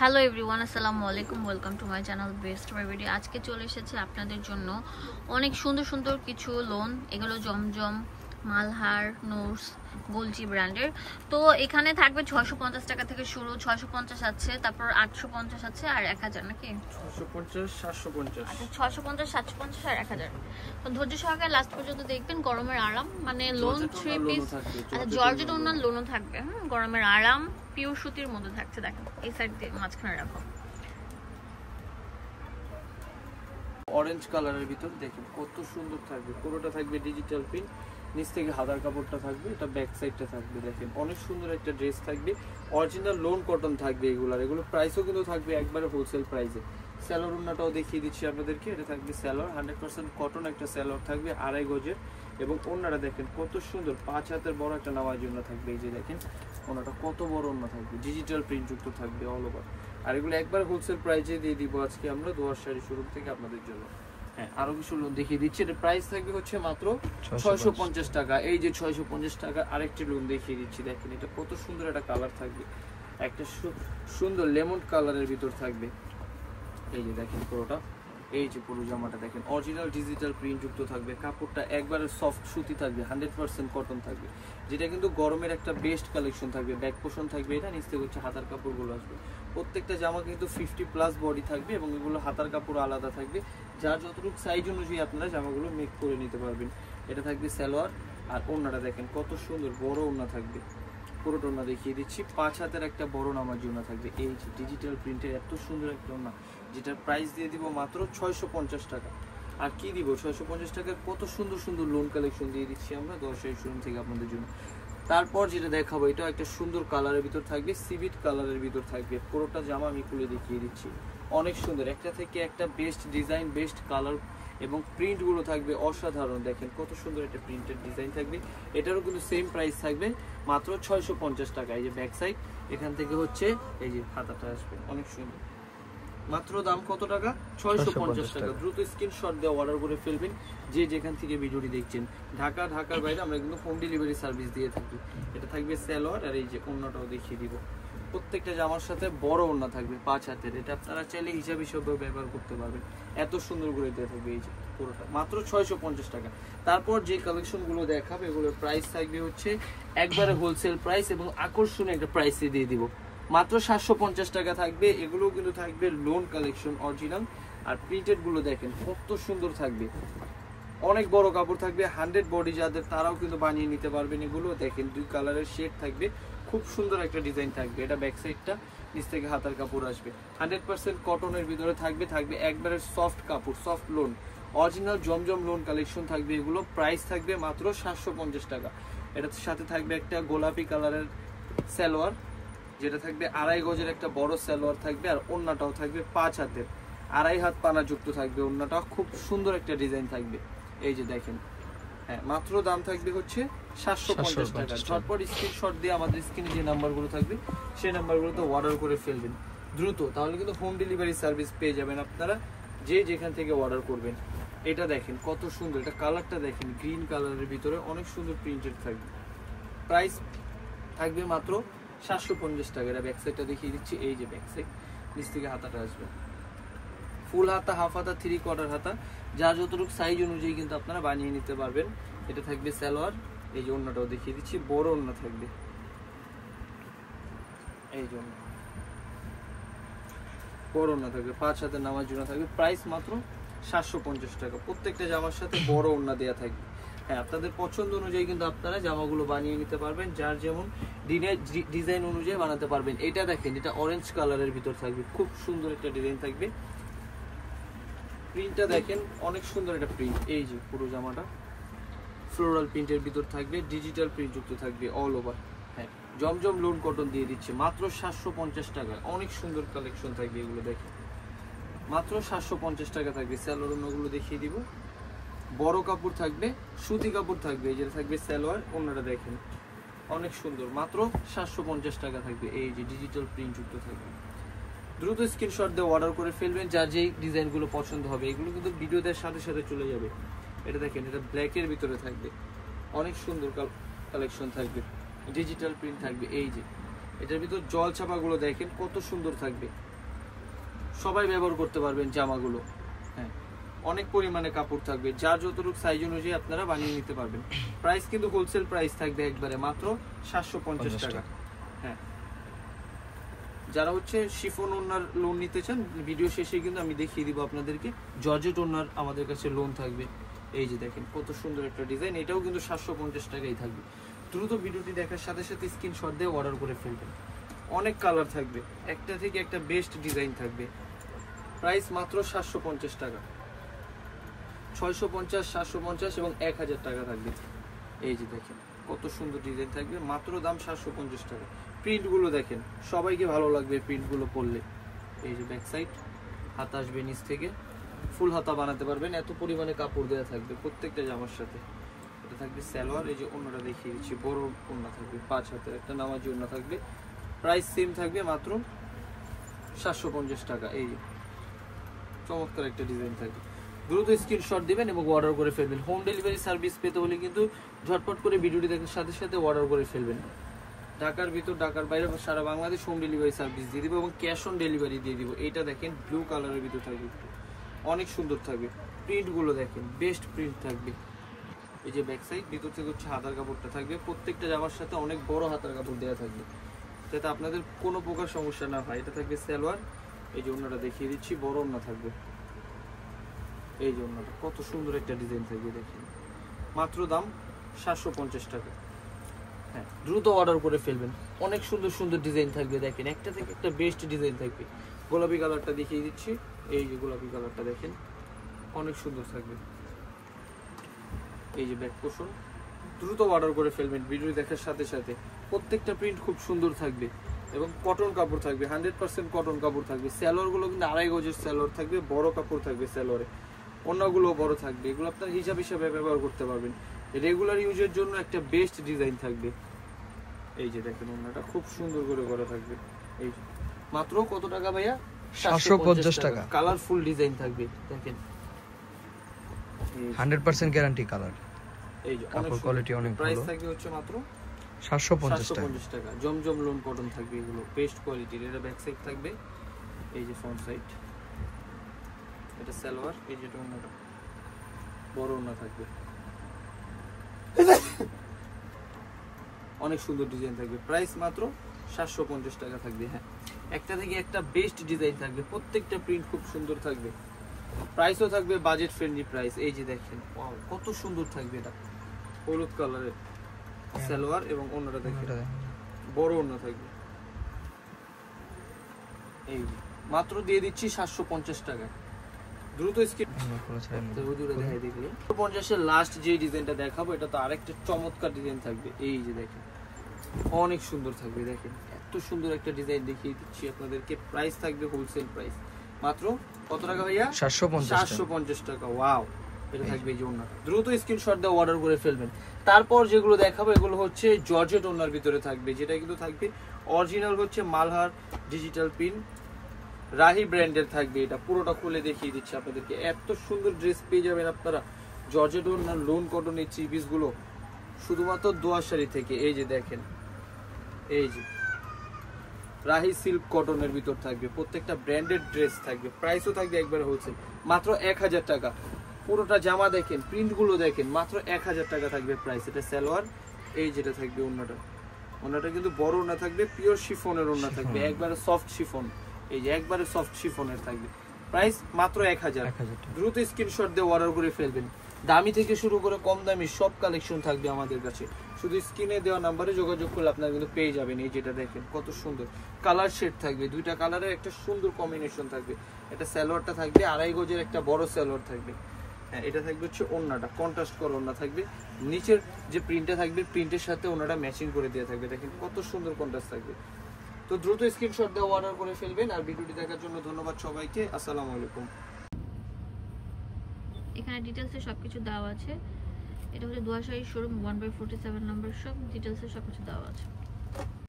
Hello everyone, আসসালামু আলাইকুম। Welcome to my channel best my video. আজকে চলে এসেছে আপনাদের জন্য অনেক সুন্দর সুন্দর কিছু লোন। এগুলো জমজম, মালহার, নোটস, গোলচি ব্র্যান্ডের। তো এখানে থাকবে 650 টাকা থেকে শুরু। 650 আছে, তারপর 850 আছে, আর 1000 নাকি 650 750। আচ্ছা, 650 750 আর 1000। তো ধৈর্য সহকারে লাস্ট পর্যন্ত দেখবেন। গরমের আরাম, মানে লোন 3 পিস। আচ্ছা, জর্জেট ওনার লোনও থাকবে। গরমের আরাম পিওর সুতির মধ্যে থাকছে। দেখেন এই সাইড দিয়ে মাঝখানে রাখো। অরেঞ্জ কালারের ভিতর দেখেন কত সুন্দর থাকবে। পুরোটা থাকবে ডিজিটাল প্রিন্ট, নিচ থেকে হাতার কাপড়টা থাকবে, এটা ব্যাক সাইডটা থাকবে। দেখেন অনেক সুন্দর একটা ড্রেস থাকবে, অরিজিনাল লোন কটন থাকবে। এগুলো প্রাইসও কিন্তু থাকবে একবারে হোলসেল প্রাইসে। স্যালোর ওন্নাটাও দেখিয়ে দিচ্ছি আপনাদেরকে। এটা থাকবে স্যালোর, 100% কটন একটা স্যালোর থাকবে, 2.5 গজের। এবং ওন্নাটা দেখেন কত সুন্দর, 5 হাতের বড় একটা নামাজ ওন্না থাকবে। এই যে দেখেন ওন্নাটা কত বড় ওন্না থাকবে, ডিজিটাল প্রিন্ট যুক্ত থাকবে অল ওভার। আর এগুলো একবার হোলসেল প্রাইসে দিয়ে দিব আজকে আমরা দোয়ার শাড়ি শোরুম থেকে আপনাদের জন্য। হ্যাঁ, আরো কিছু লোন দেখিয়ে দিচ্ছি। এটা প্রাইস থাকবে হচ্ছে মাত্র 650 টাকা। এই যে 650 টাকা আরেকটি লোন দেখিয়ে দিচ্ছি। দেখেন এটা কত সুন্দর একটা কালার থাকবে, একটা সুন্দর লেমন কালারের ভিতর থাকবে। এই যে দেখেন পুরোটা, এই যে পুরো জামাটা দেখেন অরিজিনাল ডিজিটাল প্রিন্ট যুক্ত থাকবে। কাপড়টা একবারে সফট সুতি থাকবে, 100% কটন থাকবে, যেটা কিন্তু গরমের একটা বেস্ট কালেকশন থাকবে। ব্যাক পোর্শন থাকবে, এটা নিচ থেকে হচ্ছে হাতার কাপড়গুলো আসবে। প্রত্যেকটা জামা কিন্তু 50+ বডি থাকবে এবং এগুলো হাতার কাপড় আলাদা থাকবে। যার যতটুকু সাইজ অনুযায়ী আপনারা জামাগুলো মেক করে নিতে পারবেন। এটা থাকবে সালোয়ার। আর ওড়নাটা দেখেন কত সুন্দর বড় ওড়না থাকবে। পুরোটা ওড়না দেখিয়ে দিচ্ছি, 5 হাতের একটা বড় নামাজ ওড়না থাকবে। এই যে ডিজিটাল প্রিন্টের এত সুন্দর একটা ওড়না, যেটার প্রাইস দিয়ে দিব মাত্র 650 টাকা। আর কি দিব 650 টাকায় কত সুন্দর সুন্দর লোন কালেকশন দিয়ে দিচ্ছি আমরা 10 শোরুম থেকে আপনাদের জন্য। তারপর যেটা দেখাবো, এটা একটা সুন্দর কালারের ভিতর থাকবে, সিভিট কালারের ভিতর থাকবে। পুরোটা জামা আমি খুলে দেখিয়ে দিচ্ছি, অনেক সুন্দর, একটা থেকে একটা বেস্ট ডিজাইন, বেস্ট কালার এবং প্রিন্টগুলো থাকবে অসাধারণ। দেখেন কত সুন্দর একটা প্রিন্টের ডিজাইন থাকবে। এটারও কিন্তু সেম প্রাইস থাকবে মাত্র 650 টাকা। এই যে ব্যাক সাইড, এখান থেকে হচ্ছে এই যে হাতাটা আসবে, অনেক সুন্দর। মাত্র দাম কত টাকা? 650 টাকা। দ্রুত স্ক্রিনশট দিয়ে অর্ডার করে ফেলবেন যে যেখান থেকে ভিডিওটি দেখছেন। ঢাকার বাইরে আমরা কিন্তু হোম ডেলিভারি সার্ভিস দিয়ে থাকি। এটা থাকবে সালোয়ার, আর এই যে ওড়নাটাও দেখিয়ে দিব। প্রত্যেকটা জামার সাথে বড় ওড়না থাকবে 5 হাতের। এটা আপনারা চাইলে হিসাব ব্যবহার করতে পারবেন, এত সুন্দর করে দেওয়া থাকবে। এই যে পুরোটা মাত্র 650 টাকা। তারপর যে কালেকশনগুলো দেখাবে এগুলোর প্রাইস থাকবে হচ্ছে একবারে হোলসেল প্রাইস এবং আকর্ষণীয় একটা প্রাইসে দিয়ে দিব। মাত্র 750 টাকা থাকবে। এগুলো কিন্তু থাকবে লোন কালেকশন অরিজিনাল। আর প্রিন্টেড গুলো দেখেন কত সুন্দর থাকবে, অনেক বড় কাপড় থাকবে, 100 বডি যাদের তারাও কিন্তু বানিয়ে নিতে পারবেন। এগুলো দেখেন 2 কালারের শেড থাকবে, খুব সুন্দর একটা ডিজাইন থাকবে। এটা ব্যাক সাইডটা, নিচ থেকে হাতার কাপড় আসবে, 100% কটনের ভিতরে থাকবে একবারে সফট কাপড়, সফট লোন, অরিজিনাল জমজম লোন কালেকশন থাকবে। এগুলো প্রাইস থাকবে মাত্র 750 টাকা। এটার সাথে থাকবে একটা গোলাপি কালারের সালোয়ার, যেটা থাকবে 2.5 গজের একটা বড় সালোয়ার থাকবে। আর ওড়নাটাও থাকবে 5 হাতের, 2.5 হাত পানা যুক্ত থাকবে। ওড়নাটা খুব সুন্দর একটা ডিজাইন থাকবে। এই যে দেখেন, হ্যাঁ মাত্র দাম থাকবে হচ্ছে 750 টাকা। ঝটপট স্ক্রিনশট দিয়ে আমাদের স্ক্রিনে যে নাম্বারগুলো থাকবে সেই নাম্বারগুলোতে অর্ডার করে ফেলবেন দ্রুত, তাহলে কিন্তু হোম ডেলিভারি সার্ভিস পেয়ে যাবেন আপনারা যে যেখান থেকে অর্ডার করবেন। এটা দেখেন কত সুন্দর, এটা কালারটা দেখেন গ্রিন কালারের ভিতরে অনেক সুন্দর প্রিন্টেড থাকবে। প্রাইস থাকবে মাত্র 750 টাকা। এটা ব্যাক সাইডটা দেখিয়ে দিচ্ছি। এই যে ব্যাক সাইড, নিচ থেকে হাতাটা আসবে, ফুল হাতা, হাফ হাতা, 3/4 হাতা, যা যতটুকু সাইজ অনুযায়ী কিন্তু আপনারা বানিয়ে নিতে পারবেন। এটা থাকবে সালোয়ার। এই যে ওড়নাটাও দেখিয়ে দিচ্ছি, বড় ওড়না থাকবে। এই জন্য বড় ওড়না থাকবে, 5 হাতের নামাজ জন্য থাকবে। প্রাইস মাত্র 750 টাকা। প্রত্যেকটা জামার সাথে বড় ওড়না দেওয়া থাকবে। হ্যাঁ, আপনাদের পছন্দ অনুযায়ী কিন্তু আপনারা জামাগুলো বানিয়ে নিতে পারবেন, যার যেমন ডিজাইন অনুযায়ী বানাতে পারবেন। এটা দেখেন, এটা অরেঞ্জ কালারের ভিতর থাকবে, খুব সুন্দর একটা ডিজাইন থাকবে। প্রিন্টটা দেখেন অনেক সুন্দর একটা প্রিন্ট। এই যে পুরো জামাটা ফ্লোরাল প্রিন্টের ভিতর থাকবে, ডিজিটাল প্রিন্ট যুক্ত থাকবে অল ওভার। হ্যাঁ, জমজম লোন কটন দিয়ে দিচ্ছে মাত্র 750 টাকা। অনেক সুন্দর কালেকশন থাকবে এগুলো, দেখেন মাত্র 750 টাকা থাকবে। সালোয়ার ওড়নাগুলো দেখিয়ে দিব, বড় কাপড় থাকবে, সুতি কাপড় থাকবে। এই যে থাকবে সালোয়ার, ওড়নাটা দেখেন অনেক সুন্দর, মাত্র 750 টাকা থাকবে। এই যে ডিজিটাল প্রিন্ট যুক্ত থাকবে। দ্রুত স্ক্রিনশট দিয়ে অর্ডার করে ফেলবেন যার যেই ডিজাইনগুলো পছন্দ হবে। এগুলো কিন্তু ভিডিওদের সাথে সাথে চলে যাবে। এটা দেখেন, এটা ব্ল্যাকের ভিতরে থাকবে, অনেক সুন্দর কালেকশন থাকবে, ডিজিটাল প্রিন্ট থাকবে। এই যে এটার ভিতর জল ছাপাগুলো দেখেন কত সুন্দর থাকবে, সবাই ব্যবহার করতে পারবেন জামাগুলো। হ্যাঁ, অনেক পরিমাণে কাপড় থাকবে, যার যতটুকু সাইজ অনুযায়ী আপনারা বানিয়ে নিতে পারবেন। প্রাইস কিন্তু হোলসেল প্রাইস থাকবে একবারে মাত্র 750 টাকা। হ্যাঁ, যারা হচ্ছে শিফন ওনার লোন নিতে চান, ভিডিও শেষে কিন্তু আমি দেখিয়ে দিব আপনাদেরকে জর্জেট ওনার আমাদের কাছে লোন থাকবে। এই যে দেখেন কত সুন্দর একটা ডিজাইন, এটাও কিন্তু 750 টাকাই থাকবে। দ্রুত ভিডিওটি দেখার সাথে সাথে স্ক্রিনশট দিয়ে অর্ডার করে ফেলবেন। অনেক কালার থাকবে, একটা থেকে একটা বেস্ট ডিজাইন থাকবে। প্রাইস মাত্র 750 টাকা, 650, 750 এবং 1000 টাকা থাকবে। এই যে দেখেন কত সুন্দর ডিজাইন থাকবে, মাত্র দাম 750 টাকা। প্রিন্টগুলো দেখেন, সবাইকে ভালো লাগবে প্রিন্টগুলো পরলে। এই যে ব্যাক সাইড, হাতা আসবে নিচ থেকে, ফুল হাতা বানাতে পারবেন, এত পরিমাণে কাপড় দেওয়া থাকবে প্রত্যেকটা জামার সাথে। এটা থাকবে সালোয়ার, এই যে ওন্নাটা দেখিয়ে দিচ্ছি, বড় ওন্না থাকবে, 5 হাতের একটা নামাজি ওন্না থাকবে। প্রাইস সেম থাকবে মাত্র 750 টাকা। এই চমৎকার একটা ডিজাইন থাকবে, দ্রুত স্ক্রিনশট দিবেন এবং অর্ডার করে ফেলবেন। হোম ডেলিভারি সার্ভিস পেতে হলে কিন্তু ঝটপট করে ভিডিওটি দেখার সাথে সাথে অর্ডার করে ফেলবেন। ঢাকার ভিতর, ঢাকার বাইরে, সারা বাংলাদেশ হোম ডেলিভারি সার্ভিস দিয়ে দিব এবং ক্যাশ অন ডেলিভারি দিয়ে দিব। এইটা দেখেন ব্লু কালারের ভিতর থাকবে, অনেক সুন্দর থাকবে। প্রিন্টগুলো দেখেন, বেস্ট প্রিন্ট থাকবে। এই যে ব্যাক সাইড, ভিতর থেকে হচ্ছে হাতার কাপড়টা থাকবে, প্রত্যেকটা জামার সাথে অনেক বড় হাতার কাপড় দেওয়া থাকবে যাতে আপনাদের কোনো প্রকার সমস্যা না হয়। এটা থাকবে সালোয়ার, এই যে ওন্নাটা দেখিয়ে দিচ্ছি, বড় ওন্না থাকবে। এই যে ওন্নাটা কত সুন্দর একটা ডিজাইন থাকবে দেখেন, মাত্র দাম 750 টাকা। হ্যাঁ, দ্রুত অর্ডার করে ফেলবেন। অনেক সুন্দর সুন্দর ডিজাইন থাকবে দেখেন, একটা থেকে একটা বেস্ট ডিজাইন থাকবে। গোলাপি কালারটা দেখিয়ে দিচ্ছি, এই যে গোলাপি কালারটা দেখেন অনেক সুন্দর থাকবে। এই যে ব্যাক পোর্শন, দ্রুত অর্ডার করে ফেলবেন ভিডিও দেখার সাথে সাথে। প্রত্যেকটা প্রিন্ট খুব সুন্দর থাকবে এবং কটন কাপড় থাকবে, 100% কটন কাপড় থাকবে। স্যালোয়ারগুলো কিন্তু 2.5 গজের স্যালোয়ার থাকবে, বড় কাপড় থাকবে স্যালোয়ারে, অন্যগুলো বড় থাকবে। এগুলো আপনার হিসাব হিসাবে ব্যবহার করতে পারবেন। রেগুলার ইউজের জন্য একটা বেস্ট ডিজাইন থাকবে। এই যে দেখেন ওন্নাটা খুব সুন্দর করে করা থাকবে। এই মাত্র কত টাকা ভাইয়া? 750 টাকা। কালারফুল ডিজাইন থাকবে দেখেন, 100% গ্যারান্টি কালার। এই যে কাপড় কোয়ালিটি অনেক ভালো। প্রাইস থাকবে হচ্ছে মাত্র 750 টাকা। জমজম লোন কটন থাকবে, এগুলো বেস্ট কোয়ালিটির। এটা ব্যাক সাইড থাকবে, এই যে ফ্রন্ট সাইড, এটা সালোয়ার, এই যে ওন্নাটা বড় ওন্না থাকবে, অনেক সুন্দর ডিজাইন থাকবে। প্রাইস মাত্র 750 টাকা থাকবে। হ্যাঁ, একটা থেকে একটা বেস্ট ডিজাইন থাকবে, প্রত্যেকটা প্রিন্ট খুব সুন্দর থাকবে। প্রাইসও থাকবে বাজেট ফ্রেন্ডলি প্রাইস। এই যে দেখেন কত সুন্দর থাকবে, এটা হলুদ কালারের সালোয়ার এবং ওন্নাটা দেখেন বড় ওন্না থাকবে। এই যে মাত্র দিয়ে দিচ্ছি 750 টাকা। দ্রুত স্কিপ দেখাই দেখলে 50-এর লাস্ট যে ডিজাইনটা দেখাবো, এটা তো আরেকটা চমৎকার ডিজাইন থাকবে। এই যে দেখেন অনেক সুন্দর থাকবে, দেখেন এত সুন্দর একটা ডিজাইন দেখিয়ে দিচ্ছি আপনাদেরকে। প্রাইস থাকবে হোলসেল প্রাইস মাত্র কত টাকা ভাইয়া? 750 টাকা। ওয়াও, এটা থাকবে এই যে ওন্নাটা। দ্রুত স্ক্রিনশট দিয়ে অর্ডার করে ফেলবেন। তারপর যেগুলো দেখাবো এগুলো হচ্ছে জর্জেট ওন্নার ভিতরে থাকবে, যেটা কিন্তু থাকবে অরিজিনাল হচ্ছে মালহার ডিজিটাল প্রিন্ট, রাহি ব্র্যান্ডের থাকবে। এটা পুরোটা খুলে দেখিয়ে দিচ্ছি আপনাদেরকে। এত সুন্দর ড্রেস পেয়ে যাবেন আপনারা জর্জেট ওন্নার লোন কটন এই থ্রি পিস গুলো শুধুমাত্র দোয়াশাড়ি থেকে। এই যে দেখেন, এই যে রাহি সিল্ক কটনের ভিতর থাকবে, প্রত্যেকটা ব্র্যান্ডেড ড্রেস থাকবে। প্রাইসও থাকবে একবার হচ্ছে মাত্র 1000 টাকা। পুরোটা জামা দেখেন, প্রিন্টগুলো দেখেন, মাত্র 1000 টাকা থাকবে প্রাইস। এটা সালোয়ার, এই যেটা থাকবে ওন্নাটা, ওন্নাটা কিন্তু বড় ওন্না থাকবে, পিওর শিফনের ওন্না থাকবে, একবারে সফট শিফন। এই যে একবারে সফট শিফনের থাকবে। প্রাইস মাত্র 1000। দ্রুত স্ক্রিনশট দিয়ে অর্ডার করে ফেলবেন। দামি থেকে শুরু করে কম দামি সব কালেকশন থাকবে আমাদের কাছে। শুধু স্ক্রিনে দেওয়া নাম্বারে যোগাযোগ করলে আপনারা কিন্তু পেয়ে যাবেন। এই যেটা দেখেন কত সুন্দর কালার শেড থাকবে, দুইটা কালারের একটা সুন্দর কম্বিনেশন থাকবে। এটা সালোয়ারটা থাকবে 2.5 গজের একটা বড় সালোয়ার থাকবে। হ্যাঁ, এটা থাকবে হচ্ছে ওন্নাটা, কন্ট্রাস্ট করা ওন্না থাকবে। নিচের যে প্রিন্টটা থাকবে, প্রিন্টের সাথে ওন্নাটা ম্যাচিং করে দেওয়া থাকবে। দেখেন কত সুন্দর কন্ট্রাস্ট থাকবে। তো দ্রুত স্ক্রিনশট দিয়ে অর্ডার করে ফেলবেন। আর ভিডিওটি দেখার জন্য ধন্যবাদ সবাইকে। আসসালামু আলাইকুম। এখানে ডিটেলসে সবকিছু দেওয়া আছে। এটা হচ্ছে দোয়াশাড়ি শোরুম 1/47 নম্বর শপ, ডিটেলসে সবকিছু দেওয়া আছে।